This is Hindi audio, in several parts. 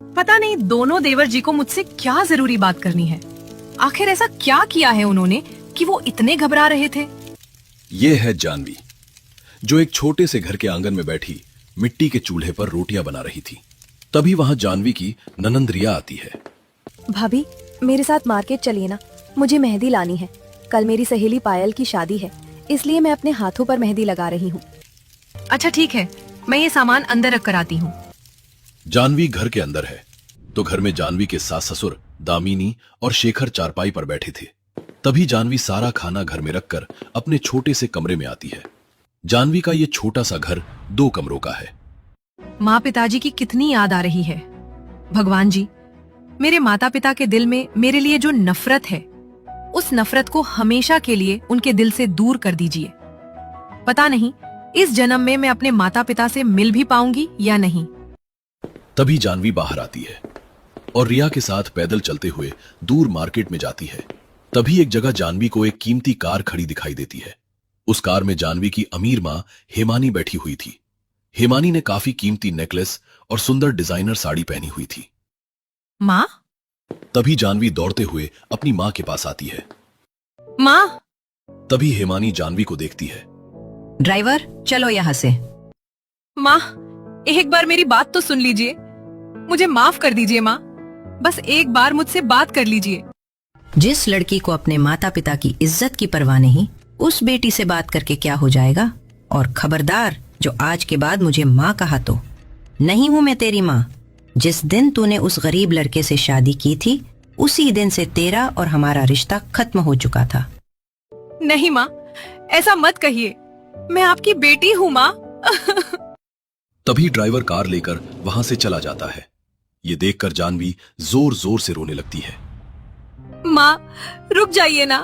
पता नहीं दोनों देवर जी को मुझसे क्या जरूरी बात करनी है। आखिर ऐसा क्या किया है उन्होंने कि वो इतने घबरा रहे थे। ये है जानवी, जो एक छोटे से घर के आंगन में बैठी मिट्टी के चूल्हे पर रोटियां बना रही थी। तभी वहां जानवी की ननंद रिया आती है। भाभी, मेरे साथ मार्केट चलिए ना, मुझे मेहंदी लानी है। कल मेरी सहेली पायल की शादी है, इसलिए मैं अपने हाथों पर मेहंदी लगा रही हूँ। अच्छा ठीक है, मैं ये सामान अंदर रख कर आती हूँ। जानवी घर के अंदर है तो घर में जानवी के सास ससुर दामिनी और शेखर चारपाई पर बैठे थे। तभी जानवी सारा खाना घर में रखकर अपने छोटे से कमरे में आती है। जानवी का ये छोटा सा घर 2 कमरों का है। माँ पिताजी की कितनी याद आ रही है। भगवान जी, मेरे माता पिता के दिल में मेरे लिए जो नफरत है, उस नफरत को हमेशा के लिए उनके दिल से दूर कर दीजिए। पता नहीं इस जन्म में मैं अपने माता पिता से मिल भी पाऊंगी या नहीं। तभी जानवी बाहर आती है और रिया के साथ पैदल चलते हुए दूर मार्केट में जाती है। तभी एक जगह जानवी को एक कीमती कार खड़ी दिखाई देती है। उस कार में जानवी की अमीर माँ हेमानी बैठी हुई थी। हेमानी ने काफी कीमती नेकलेस और सुंदर डिजाइनर साड़ी पहनी हुई थी। माँ? तभी जानवी दौड़ते हुए अपनी माँ के पास आती है। माँ! तभी हेमानी जानवी को देखती है। ड्राइवर, चलो यहाँ से। माँ, एक बार मेरी बात तो सुन लीजिए। मुझे माफ कर दीजिए माँ, बस एक बार मुझसे बात कर लीजिए। जिस लड़की को अपने माता पिता की इज्जत की परवाह नहीं, उस बेटी से बात करके क्या हो जाएगा। और खबरदार, जो आज के बाद मुझे माँ कहा तो नहीं हूँ मैं तेरी माँ। जिस दिन तूने उस गरीब लड़के से शादी की थी, उसी दिन से तेरा और हमारा रिश्ता खत्म हो चुका था। नहीं माँ, ऐसा मत कहिए, मैं आपकी बेटी हूँ माँ। तभी ड्राइवर कार लेकर वहां से चला जाता है। ये देखकर जानवी जोर जोर से रोने लगती है। माँ, रुक जाइए ना।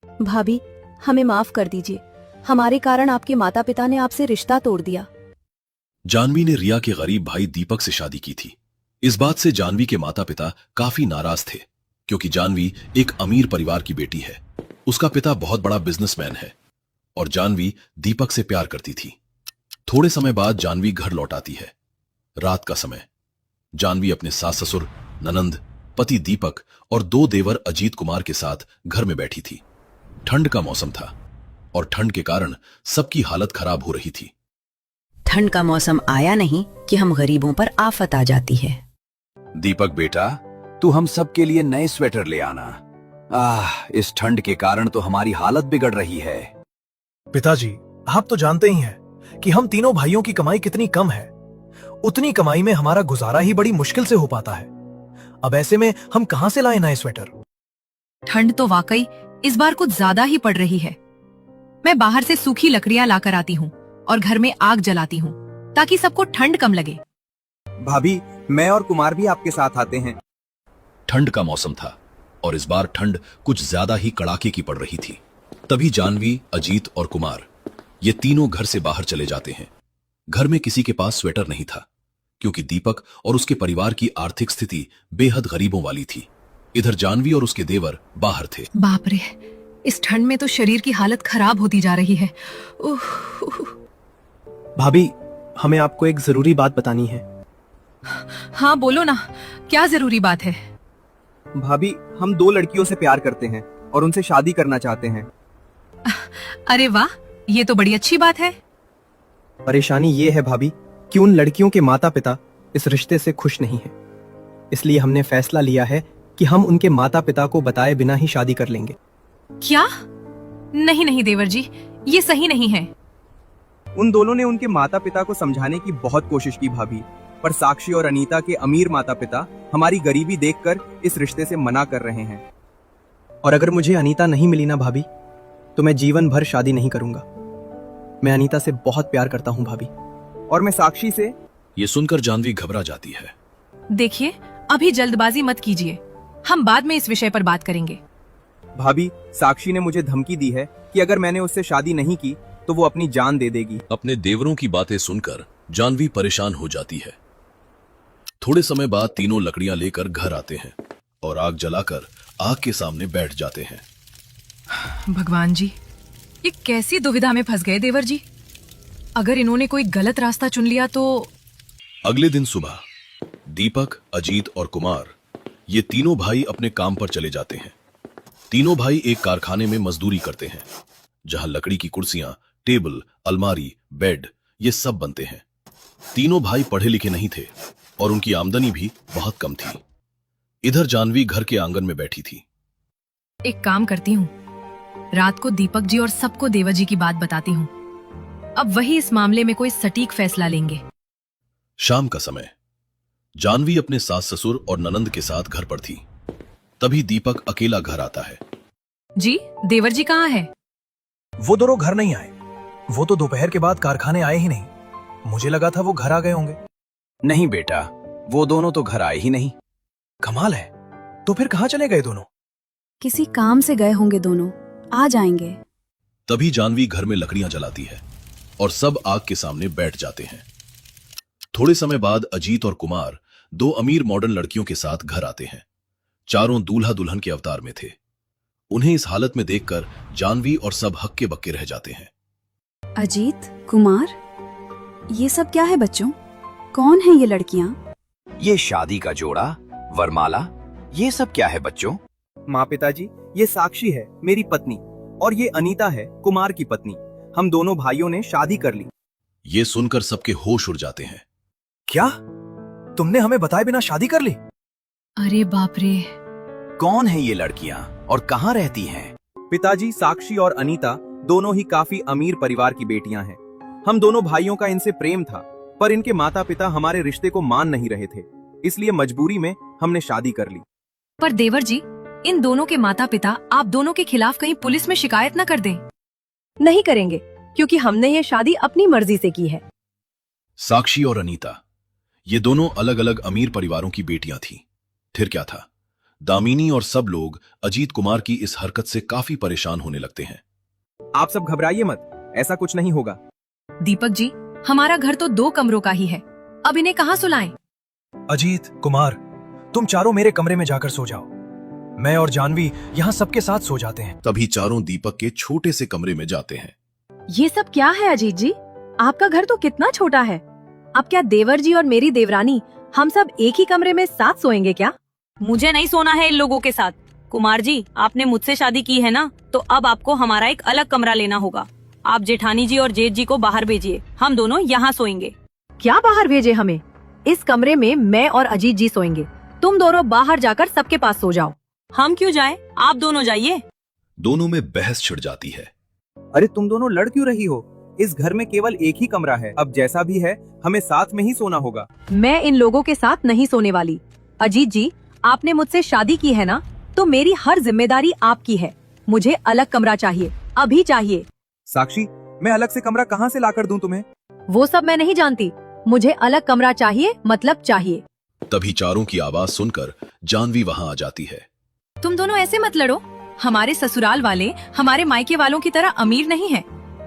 भाभी, हमें माफ कर दीजिए। हमारे कारण आपके माता पिता ने आपसे रिश्ता तोड़ दिया। जानवी ने रिया के गरीब भाई दीपक से शादी की थी। इस बात से जानवी के माता पिता काफी नाराज थे, क्योंकि जानवी एक अमीर परिवार की बेटी है। उसका पिता बहुत बड़ा बिजनेसमैन है और जानवी दीपक से प्यार करती थी। थोड़े समय बाद जानवी घर लौट आती है। रात का समय। जानवी अपने सास ससुर, ननंद, पति दीपक और 2 देवर अजीत कुमार के साथ घर में बैठी थी। ठंड का मौसम था और ठंड के कारण सबकी हालत खराब हो रही थी। ठंड का मौसम आया नहीं कि हम गरीबों पर आफत आ जाती है। दीपक बेटा, तू हम सब के लिए नए स्वेटर ले आना। इस ठंड के कारण तो हमारी हालत बिगड़ रही है। पिताजी, आप तो जानते ही हैं कि हम तीनों भाइयों की कमाई कितनी कम है। उतनी कमाई में हमारा गुजारा ही बड़ी मुश्किल से हो पाता है। अब ऐसे में हम कहां से लाएं नए स्वेटर। ठंड तो वाकई इस बार कुछ ज्यादा ही पड़ रही है। मैं बाहर से सूखी लकड़ियां लाकर आती हूँ और घर में आग जलाती हूँ, ताकि सबको ठंड कम लगे। भाभी, मैं और कुमार भी आपके साथ आते हैं। ठंड का मौसम था और इस बार ठंड कुछ ज्यादा ही कड़ाके की पड़ रही थी। तभी जानवी, अजीत और कुमार ये तीनों घर से बाहर चले जाते हैं। घर में किसी के पास स्वेटर नहीं था, क्योंकि दीपक और उसके परिवार की आर्थिक स्थिति बेहद गरीबों वाली थी। इधर जानवी और उसके देवर बाहर थे। बाप रे, इस ठंड में तो शरीर की हालत खराब होती जा रही है। भाभी, हमें आपको एक जरूरी बात बतानी है। हाँ बोलो ना, क्या जरूरी बात है? भाभी, हम 2 लड़कियों से प्यार करते हैं और उनसे शादी करना चाहते हैं। अरे वाह, ये तो बड़ी अच्छी बात है। परेशानी ये है भाभी कि उन लड़कियों के माता पिता इस रिश्ते से खुश नहीं हैं। इसलिए हमने फैसला लिया है कि हम उनके माता पिता को बताए बिना ही शादी कर लेंगे। क्या? नहीं नहीं देवर जी, ये सही नहीं है। उन दोनों ने उनके माता पिता को समझाने की बहुत कोशिश की भाभी, पर साक्षी और अनीता के अमीर माता पिता हमारी गरीबी देखकर इस रिश्ते से मना कर रहे हैं। और अगर मुझे अनीता नहीं मिली ना भाभी, तो मैं जीवन भर शादी नहीं करूंगा। मैं अनीता से बहुत प्यार करता हूँ भाभी। और मैं साक्षी से। ये सुनकर जानवी घबरा जाती है। देखिए, अभी जल्दबाजी मत कीजिए, हम बाद में इस विषय पर बात करेंगे। भाभी, साक्षी ने मुझे धमकी दी है कि अगर मैंने उससे शादी नहीं की तो वो अपनी जान दे देगी। अपने देवरों की बातें सुनकर जानवी परेशान हो जाती है। थोड़े समय बाद तीनों लकड़ियां लेकर घर आते हैं और आग जलाकर आग के सामने बैठ जाते हैं। भगवान जी, ये कैसी दुविधा में फंस गए देवर जी। अगर इन्होंने कोई गलत रास्ता चुन लिया तो। अगले दिन सुबह दीपक, अजीत और कुमार ये तीनों भाई अपने काम पर चले जाते हैं। तीनों भाई एक कारखाने में मजदूरी करते हैं जहां लकड़ी की कुर्सियां, टेबल, अलमारी, बेड ये सब बनते हैं। तीनों भाई पढ़े लिखे नहीं थे और उनकी आमदनी भी बहुत कम थी। इधर जानवी घर के आंगन में बैठी थी। एक काम करती हूँ, रात को दीपक जी और सबको देवर जी की बात बताती हूँ। अब वही इस मामले में कोई सटीक फैसला लेंगे। शाम का समय, जानवी अपने सास ससुर और ननंद के साथ घर पर थी। तभी दीपक अकेला घर आता है। जी, देवर जी कहाँ है? वो दोनों घर नहीं आए। वो तो दोपहर के बाद कारखाने आए ही नहीं। मुझे लगा था वो घर आ गए होंगे। नहीं बेटा, वो दोनों तो घर आए ही नहीं। कमाल है, तो फिर कहाँ चले गए दोनों? किसी काम से गए होंगे दोनों, आ जाएंगे। तभी जानवी घर में लकड़ियां जलाती है और सब आग के सामने बैठ जाते हैं। थोड़े समय बाद अजीत और कुमार दो अमीर मॉडर्न लड़कियों के साथ घर आते हैं। चारों दूल्हा दुल्हन के अवतार में थे। उन्हें इस हालत में देखकर जानवी और सब हक्के बक्के रह जाते हैं। अजीत, कुमार, ये सब क्या है बच्चों? कौन है ये लड़कियां? ये शादी का जोड़ा, वरमाला, ये सब क्या है बच्चों? माँ पिताजी, ये साक्षी है मेरी पत्नी और ये अनीता है कुमार की पत्नी। हम दोनों भाइयों ने शादी कर ली। ये सुनकर सबके होश उड़ जाते हैं। क्या तुमने हमें बताए बिना शादी कर ली? अरे बाप रे! कौन है ये लड़कियां और कहाँ रहती हैं? पिताजी, साक्षी और अनीता दोनों ही काफी अमीर परिवार की बेटियां हैं। हम दोनों भाइयों का इनसे प्रेम था, पर इनके माता पिता हमारे रिश्ते को मान नहीं रहे थे, इसलिए मजबूरी में हमने शादी कर ली। पर देवर जी, इन दोनों के माता पिता आप दोनों के खिलाफ कहीं पुलिस में शिकायत न कर दें। नहीं करेंगे, क्योंकि हमने ये शादी अपनी मर्जी से की है। साक्षी और अनीता ये दोनों अलग अलग अमीर परिवारों की बेटियां थीं। फिर क्या था, दामिनी और सब लोग अजीत कुमार की इस हरकत से काफी परेशान होने लगते हैं। आप सब घबराइए मत, ऐसा कुछ नहीं होगा। दीपक जी, हमारा घर तो 2 कमरों का ही है, अब इन्हें कहाँ सुलाएं? अजीत, कुमार, तुम चारों मेरे कमरे में जाकर सो जाओ। मैं और जानवी यहाँ सबके साथ सो जाते हैं। तभी चारों दीपक के छोटे से कमरे में जाते हैं। ये सब क्या है अजीत जी? आपका घर तो कितना छोटा है। अब क्या देवर जी और मेरी देवरानी हम सब एक ही कमरे में साथ सोएंगे क्या? मुझे नहीं सोना है इन लोगों के साथ। कुमार जी, आपने मुझसे शादी की है ना, तो अब आपको हमारा एक अलग कमरा लेना होगा। आप जेठानी जी और जेठ जी को बाहर भेजिए, हम दोनों यहाँ सोएंगे। क्या बाहर भेजे हमें? इस कमरे में मैं और अजीत जी सोएंगे। तुम दोनों बाहर जाकर सबके पास सो जाओ। हम क्यों जाएं? आप दोनों जाइए। दोनों में बहस छिड़ जाती है। अरे तुम दोनों लड़ क्यों रही हो? इस घर में केवल एक ही कमरा है, अब जैसा भी है हमें साथ में ही सोना होगा। मैं इन लोगों के साथ नहीं सोने वाली। अजीत जी, आपने मुझसे शादी की है ना, तो मेरी हर जिम्मेदारी आपकी है। मुझे अलग कमरा चाहिए, अभी चाहिए। साक्षी, मैं अलग से कमरा कहाँ से लाकर दूं तुम्हें? वो सब मैं नहीं जानती, मुझे अलग कमरा चाहिए, मतलब चाहिए। तभी चारों की आवाज सुनकर जानवी वहां आ जाती है। तुम दोनों ऐसे मत लड़ो। हमारे ससुराल वाले हमारे मायके वालों की तरह अमीर नहीं है।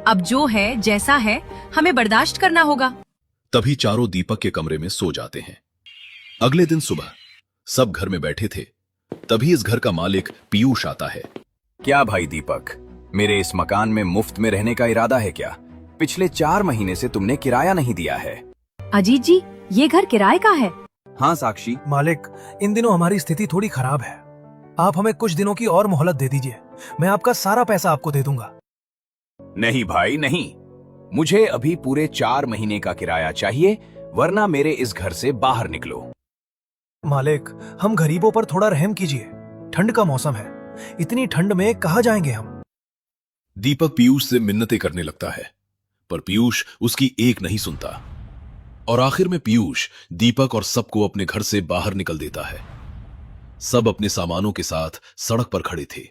अब जो है जैसा है हमें बर्दाश्त करना होगा। तभी चारों दीपक के कमरे में सो जाते हैं। अगले दिन सुबह सब घर में बैठे थे। तभी इस घर का मालिक पीयूष आता है। क्या भाई दीपक, मेरे इस मकान में मुफ्त में रहने का इरादा है क्या? पिछले 4 महीने से तुमने किराया नहीं दिया है। अजीत जी, ये घर किराए का है। हाँ साक्षी। मालिक, इन दिनों हमारी स्थिति थोड़ी खराब है। आप हमें कुछ दिनों की और मोहलत दे दीजिए। मैं आपका सारा पैसा आपको दे दूंगा। नहीं भाई नहीं, मुझे अभी पूरे 4 महीने का किराया चाहिए, वरना मेरे इस घर से बाहर निकलो। मालिक, हम गरीबों पर थोड़ा रहम कीजिए। ठंड का मौसम है, इतनी ठंड में कहाँ जाएंगे हम? दीपक पीयूष से मिन्नतें करने लगता है, पर पीयूष उसकी एक नहीं सुनता और आखिर में पीयूष दीपक और सबको अपने घर से बाहर निकल देता है। सब अपने सामानों के साथ सड़क पर खड़े थे।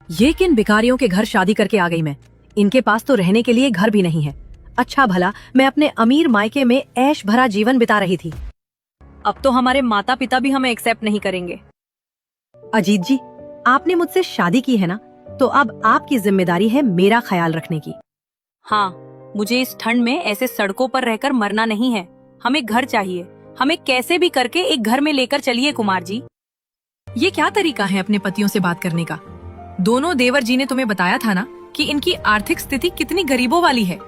ये किन भिखारियों के घर शादी करके आ गई मैं? इनके पास तो रहने के लिए घर भी नहीं है। अच्छा भला मैं अपने अमीर मायके में ऐश भरा जीवन बिता रही थी। अब तो हमारे माता पिता भी हमें एक्सेप्ट नहीं करेंगे। अजीत जी, आपने मुझसे शादी की है ना, तो अब आपकी जिम्मेदारी है मेरा ख्याल रखने की। हाँ, मुझे इस ठंड में ऐसे सड़कों पर रहकर मरना नहीं है। हमें घर चाहिए, हमें कैसे भी करके एक घर में लेकर चलिए कुमार जी। ये क्या तरीका है अपने पतियों से बात करने का? दोनों देवर जी ने तुम्हें बताया था ना कि इनकी आर्थिक स्थिति कितनी गरीबों वाली है,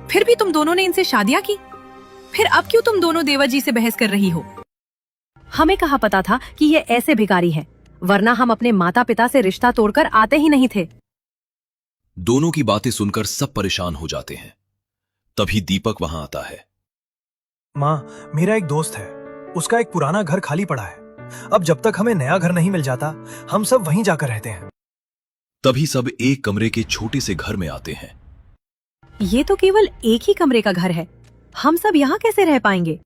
फिर भी तुम दोनों ने इनसे शादियां की। फिर अब क्यों तुम दोनों देवर जी से बहस कर रही हो? हमें कहाँ पता था कि ये ऐसे भिखारी हैं, वरना हम अपने माता पिता से रिश्ता तोड़कर आते ही नहीं थे। दोनों की बातें सुनकर सब परेशान हो जाते हैं। तभी दीपक वहां आता है। माँ, मेरा एक दोस्त है, उसका एक पुराना घर खाली पड़ा है। अब जब तक हमें नया घर नहीं मिल जाता, हम सब वहीं जाकर रहते हैं। तभी सब एक कमरे के छोटे से घर में आते हैं। ये तो केवल एक ही कमरे का घर है, हम सब यहाँ कैसे रह पाएंगे?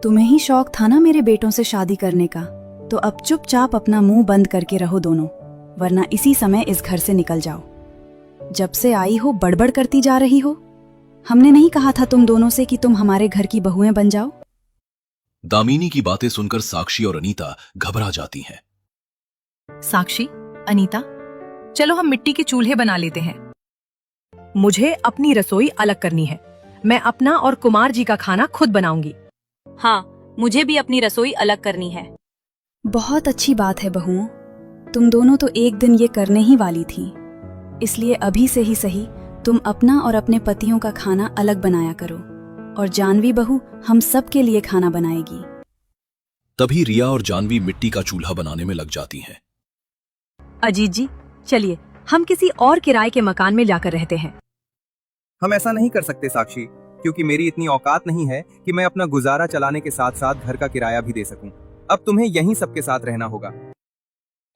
तुम्हें ही शौक था ना मेरे बेटों से शादी करने का, तो अब चुपचाप अपना मुंह बंद करके रहो दोनों, वरना इसी समय इस घर से निकल जाओ। जब से आई हो बड़बड़ करती जा रही हो। हमने नहीं कहा था तुम दोनों से कि तुम हमारे घर की बहुएं बन जाओ? दामिनी की बातें सुनकर साक्षी और अनीता घबरा जाती हैं। साक्षी, अनीता, चलो हम मिट्टी के चूल्हे बना लेते हैं। मुझे अपनी रसोई अलग करनी है। मैं अपना और कुमार जी का खाना खुद बनाऊंगी। हाँ, मुझे भी अपनी रसोई अलग करनी है। बहुत अच्छी बात है बहुओं, तुम दोनों तो एक दिन ये करने ही वाली थी, इसलिए अभी से ही सही तुम अपना और अपने पतियों का खाना अलग बनाया करो, और जानवी बहू हम सब के लिए खाना बनाएगी। तभी रिया और जानवी मिट्टी का चूल्हा बनाने में लग जाती हैं। अजीत जी, चलिए हम किसी और किराए के मकान में जाकर रहते हैं। हम ऐसा नहीं कर सकते साक्षी, क्योंकि मेरी इतनी औकात नहीं है कि मैं अपना गुजारा चलाने के साथ साथ घर का किराया भी दे सकूं। अब तुम्हें यहीं सबके साथ रहना होगा।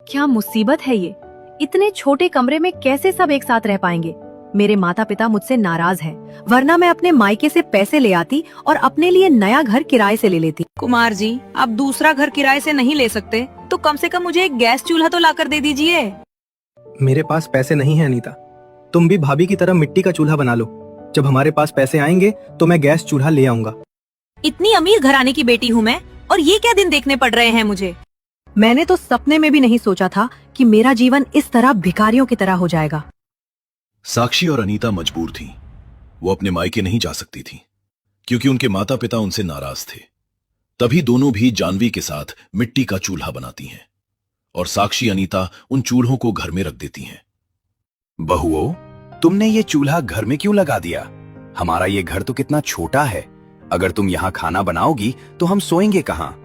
क्या मुसीबत है ये, इतने छोटे कमरे में कैसे सब एक साथ रह पाएंगे? मेरे माता पिता मुझसे नाराज हैं, वरना मैं अपने मायके से पैसे ले आती और अपने लिए नया घर किराए से ले लेती। कुमार जी, आप दूसरा घर किराए से नहीं ले सकते, तो कम से कम मुझे एक गैस चूल्हा तो लाकर दे दीजिए। मेरे पास पैसे नहीं है अनीता, तुम भी भाभी की तरह मिट्टी का चूल्हा बना लो। जब हमारे पास पैसे आएंगे तो मैं गैस चूल्हा ले आऊंगा। इतनी अमीर घराने की बेटी हूँ मैं, और ये क्या दिन देखने पड़ रहे हैं मुझे। मैंने तो सपने में भी नहीं सोचा था कि मेरा जीवन इस तरह भिखारियों की तरह हो जाएगा। साक्षी और अनीता मजबूर थीं। वो अपने मायके नहीं जा सकती थीं, क्योंकि उनके माता पिता उनसे नाराज थे। तभी दोनों भी जानवी के साथ मिट्टी का चूल्हा बनाती हैं और साक्षी अनीता उन चूल्हों को घर में रख देती हैं। बहुओं, तुमने ये चूल्हा घर में क्यों लगा दिया? हमारा ये घर तो कितना छोटा है। अगर तुम यहाँ खाना बनाओगी तो हम सोएंगे कहाँ?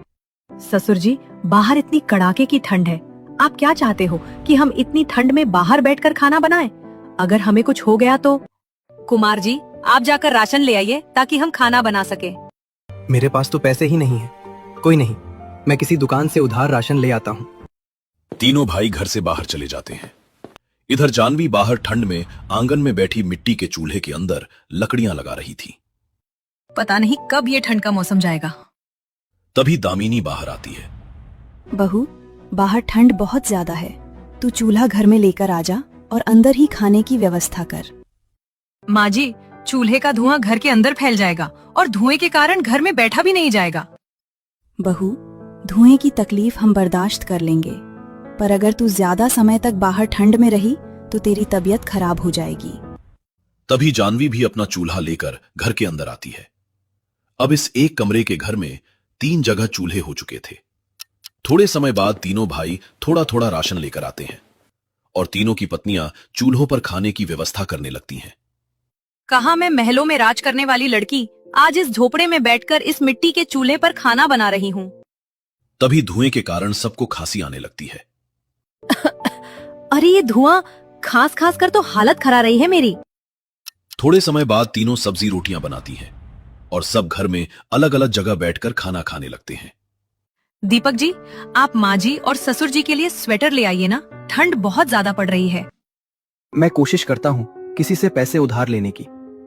ससुर जी, बाहर इतनी कड़ाके की ठंड है, आप क्या चाहते हो कि हम इतनी ठंड में बाहर बैठकर खाना बनाएं? अगर हमें कुछ हो गया तो? कुमार जी, आप जाकर राशन ले आइए ताकि हम खाना बना सके। मेरे पास तो पैसे ही नहीं है। कोई नहीं, मैं किसी दुकान से उधार राशन ले आता हूँ। तीनों भाई घर से बाहर चले जाते हैं। इधर जानवी बाहर ठंड में आंगन में बैठी मिट्टी के चूल्हे के अंदर लकड़ियां लगा रही थी। पता नहीं कब ये ठंड का मौसम जाएगा। तभी दामिनी बाहर आती है। बहू, बाहर ठंड बहुत ज्यादा है, तू चूल्हा घर में लेकर आ जा और अंदर ही खाने की व्यवस्था कर। माँ जी, चूल्हे का धुआं घर के अंदर फैल जाएगा और धुएं के कारण घर में बैठा भी नहीं जाएगा। बहू, धुएं की तकलीफ हम बर्दाश्त कर लेंगे, पर अगर तू ज्यादा समय तक बाहर ठंड में रही तो तेरी तबीयत खराब हो जाएगी। तभी जानवी भी अपना चूल्हा लेकर घर के अंदर आती है। अब इस एक कमरे के घर में 3 जगह चूल्हे हो चुके थे। थोड़े समय बाद तीनों भाई थोड़ा थोड़ा राशन लेकर आते हैं और तीनों की पत्नियां चूल्हों पर खाने की व्यवस्था करने लगती हैं। कहा मैं महलों में राज करने वाली लड़की आज इस झोपड़े में बैठकर इस मिट्टी के चूल्हे पर खाना बना रही हूँ। तभी धुएं के कारण सबको खांसी आने लगती है। अरे ये धुआं खास खास कर तो हालत खरा रही है मेरी। थोड़े समय बाद तीनों सब्जी रोटियां बनाती हैं और सब घर में अलग अलग जगह बैठकर खाना खाने लगते हैं। दीपक जी, आप माँ जी और ससुर जी के लिए स्वेटर ले आइए ना, ठंड बहुत ज्यादा पड़ रही है। मैं कोशिश करता हूँ किसी से पैसे उधार लेने की।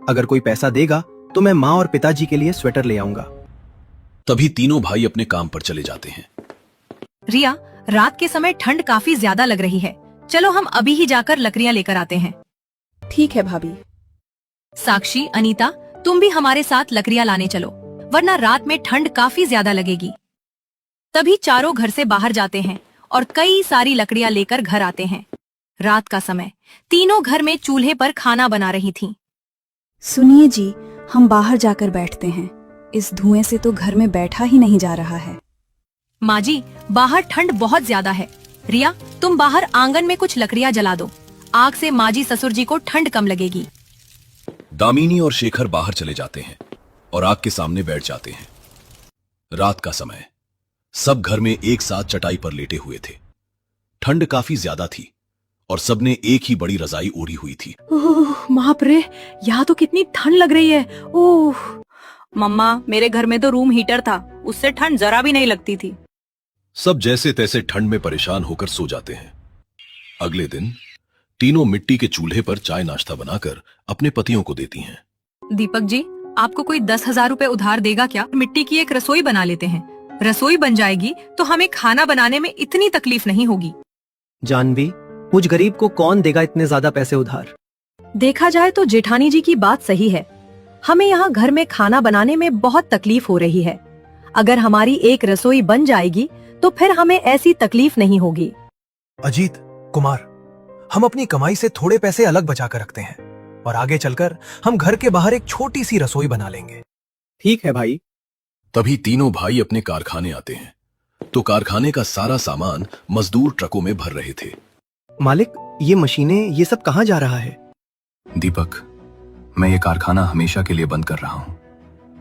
अगर कोई पैसा देगा तो मैं माँ और पिताजी के लिए स्वेटर ले आऊंगा। तभी तीनों भाई अपने काम पर चले जाते हैं। रिया, रात के समय ठंड काफी ज्यादा लग रही है, चलो हम अभी ही जाकर लकड़ियां लेकर आते हैं। ठीक है भाभी। साक्षी, अनीता, तुम भी हमारे साथ लकड़ियां लाने चलो, वरना रात में ठंड काफी ज्यादा लगेगी। तभी चारों घर से बाहर जाते हैं और कई सारी लकड़ियां लेकर घर आते हैं। रात का समय, तीनों घर में चूल्हे पर खाना बना रही थीं। सुनिए जी, हम बाहर जाकर बैठते हैं, इस धुएं से तो घर में बैठा ही नहीं जा रहा है। माँ जी, बाहर ठंड बहुत ज्यादा है। रिया, तुम बाहर आंगन में कुछ लकड़ियां जला दो, आग से माँ जी ससुर जी को ठंड कम लगेगी। दामिनी और शेखर बाहर चले जाते हैं और आग के सामने बैठ जाते हैं। रात का समय, सब घर में एक साथ चटाई पर लेटे हुए थे। ठंड काफी ज्यादा थी और सबने एक ही बड़ी रजाई ओढ़ी हुई थी। ओह बाप रे, यहाँ तो कितनी ठंड लग रही है। ओह मम्मा, मेरे घर में तो रूम हीटर था, उससे ठंड जरा भी नहीं लगती थी। सब जैसे तैसे ठंड में परेशान होकर सो जाते हैं। अगले दिन तीनों मिट्टी के चूल्हे पर चाय नाश्ता बनाकर अपने पतियों को देती हैं। दीपक जी, आपको कोई 10,000 रुपए उधार देगा क्या? मिट्टी की एक रसोई बना लेते हैं। रसोई बन जाएगी तो हमें खाना बनाने में इतनी तकलीफ नहीं होगी। जानवी, मुझ गरीब को कौन देगा इतने ज्यादा पैसे उधार? देखा जाए तो जेठानी जी की बात सही है। हमें यहाँ घर में खाना बनाने में बहुत तकलीफ हो रही है। अगर हमारी एक रसोई बन जाएगी तो फिर हमें ऐसी तकलीफ नहीं होगी। अजीत, कुमार, हम अपनी कमाई से थोड़े पैसे अलग बचा कर रखते हैं और आगे चलकर हम घर के बाहर एक छोटी सी रसोई बना लेंगे। ठीक है भाई। तभी तीनों भाई अपने कारखाने आते हैं तो कारखाने का सारा सामान मजदूर ट्रकों में भर रहे थे। मालिक, ये मशीनें, ये सब कहाँ जा रहा है? दीपक, मैं ये कारखाना हमेशा के लिए बंद कर रहा हूं।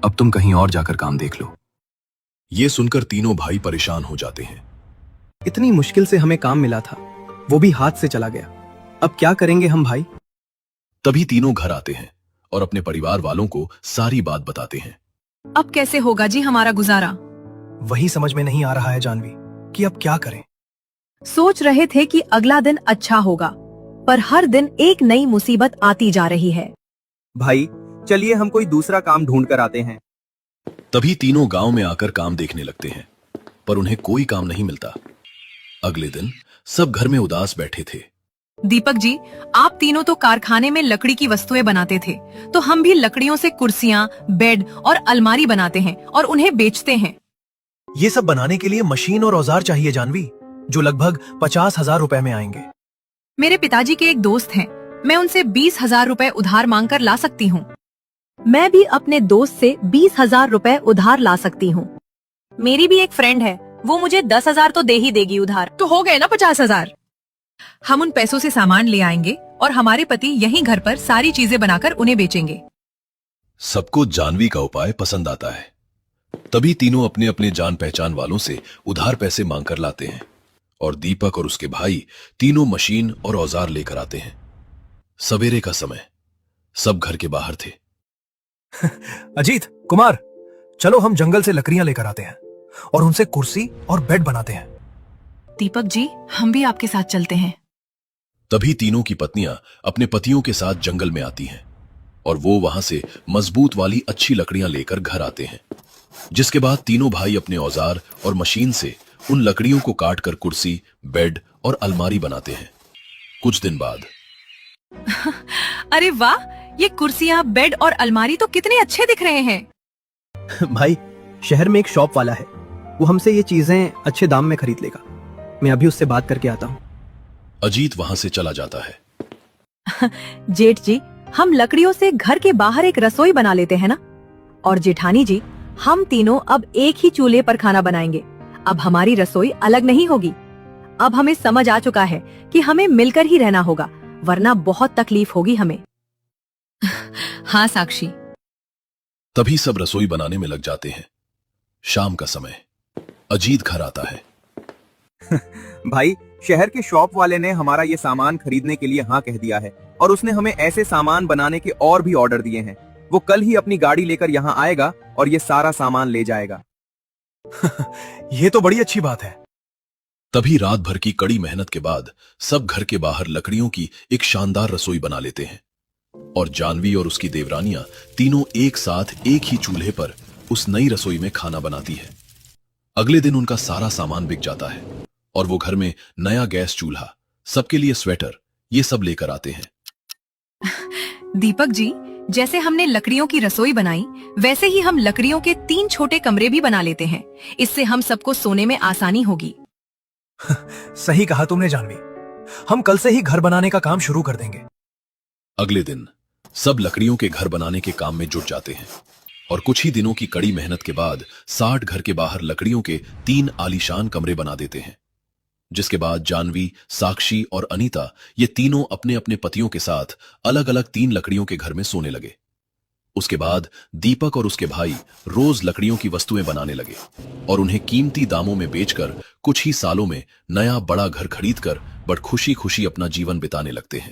अब तुम कहीं और जाकर काम देख लो। ये सुनकर तीनों भाई परेशान हो जाते हैं। इतनी मुश्किल से हमें काम मिला था, वो भी हाथ से चला गया। अब क्या करेंगे हम भाई? तभी तीनों घर आते हैं और अपने परिवार वालों को सारी बात बताते हैं। अब कैसे होगा जी हमारा गुजारा? वही समझ में नहीं आ रहा है जानवी कि अब क्या करें। सोच रहे थे कि अगला दिन अच्छा होगा, पर हर दिन एक नई मुसीबत आती जा रही है। भाई, चलिए हम कोई दूसरा काम ढूंढ कर आते हैं। तभी तीनों गांव में आकर काम देखने लगते हैं, पर उन्हें कोई काम नहीं मिलता। अगले दिन सब घर में उदास बैठे थे। दीपक जी, आप तीनों तो कारखाने में लकड़ी की वस्तुएं बनाते थे, तो हम भी लकड़ियों से कुर्सियां, बेड और अलमारी बनाते हैं और उन्हें बेचते हैं। ये सब बनाने के लिए मशीन और औजार चाहिए जानवी, जो लगभग 50,000 रुपए में आएंगे। मेरे पिताजी के एक दोस्त हैं, मैं उनसे 20,000 रुपए उधार मांग कर ला सकती हूँ। मैं भी अपने दोस्त से 20,000 रुपए उधार ला सकती हूँ। मेरी भी एक फ्रेंड है, वो मुझे 10,000 तो दे ही देगी उधार। तो हो गए ना 50,000। हम उन पैसों से सामान ले आएंगे और हमारे पति यहीं घर पर सारी चीजें बनाकर उन्हें बेचेंगे। सबको जानवी का उपाय पसंद आता है। तभी तीनों अपने अपने जान पहचान वालों से उधार पैसे मांग कर लाते हैं और दीपक और उसके भाई तीनों मशीन और औजार लेकर आते हैं। सवेरे का समय, सब घर के बाहर थे। अजीत, कुमार, चलो हम जंगल से लकड़ियां लेकर आते हैं और उनसे कुर्सी और बेड बनाते हैं। दीपक जी, हम भी आपके साथ चलते हैं। तभी तीनों की पत्नियां अपने पतियों के साथ जंगल में आती हैं और वो वहां से मजबूत वाली अच्छी लकड़ियां लेकर घर आते हैं, जिसके बाद तीनों भाई अपने औजार और मशीन से उन लकड़ियों को काटकर कुर्सी, बेड और अलमारी बनाते हैं। कुछ दिन बाद अरे वाह, ये कुर्सियां, बेड और अलमारी तो कितने अच्छे दिख रहे हैं। भाई, शहर में एक शॉप वाला है, वो हमसे ये चीजें अच्छे दाम में खरीद लेगा। मैं अभी उससे बात करके आता हूँ। अजीत वहां से चला जाता है। जेठ जी, हम लकड़ियों से घर के बाहर एक रसोई बना लेते हैं ना? और जेठानी जी, हम तीनों अब एक ही चूल्हे पर खाना बनाएंगे। अब हमारी रसोई अलग नहीं होगी। अब हमें समझ आ चुका है कि हमें मिलकर ही रहना होगा, वरना बहुत तकलीफ होगी हमें। हाँ साक्षी। तभी सब रसोई बनाने में लग जाते हैं। शाम का समय, अजीत घर आता है। भाई, शहर के शॉप वाले ने हमारा ये सामान खरीदने के लिए हाँ कह दिया है और उसने हमें ऐसे सामान बनाने के और भी ऑर्डर दिए हैं। वो कल ही अपनी गाड़ी लेकर यहाँ आएगा और ये सारा सामान ले जाएगा। ये तो बड़ी अच्छी बात है। तभी रात भर की कड़ी मेहनत के बाद सब घर के बाहर लकड़ियों की एक शानदार रसोई बना लेते हैं और जानवी और उसकी देवरानियां तीनों एक साथ एक ही चूल्हे पर उस नई रसोई में खाना बनाती है। अगले दिन उनका सारा सामान बिक जाता है और वो घर में नया गैस चूल्हा, सबके लिए स्वेटर, ये सब लेकर आते हैं। दीपक जी, जैसे हमने लकड़ियों की रसोई बनाई, वैसे ही हम लकड़ियों के 3 छोटे कमरे भी बना लेते हैं। इससे हम सबको सोने में आसानी होगी। सही कहा तुमने जानवी, हम कल से ही घर बनाने का काम शुरू कर देंगे। अगले दिन सब लकड़ियों के घर बनाने के काम में जुट जाते हैं और कुछ ही दिनों की कड़ी मेहनत के बाद 60 घर के बाहर लकड़ियों के 3 आलीशान कमरे बना देते हैं, जिसके बाद जानवी, साक्षी और अनीता ये तीनों अपने अपने पतियों के साथ अलग अलग 3 लकड़ियों के घर में सोने लगे। उसके बाद दीपक और उसके भाई रोज लकड़ियों की वस्तुएं बनाने लगे और उन्हें कीमती दामों में बेचकर कुछ ही सालों में नया बड़ा घर खरीदकर बड़ खुशी खुशी अपना जीवन बिताने लगते हैं।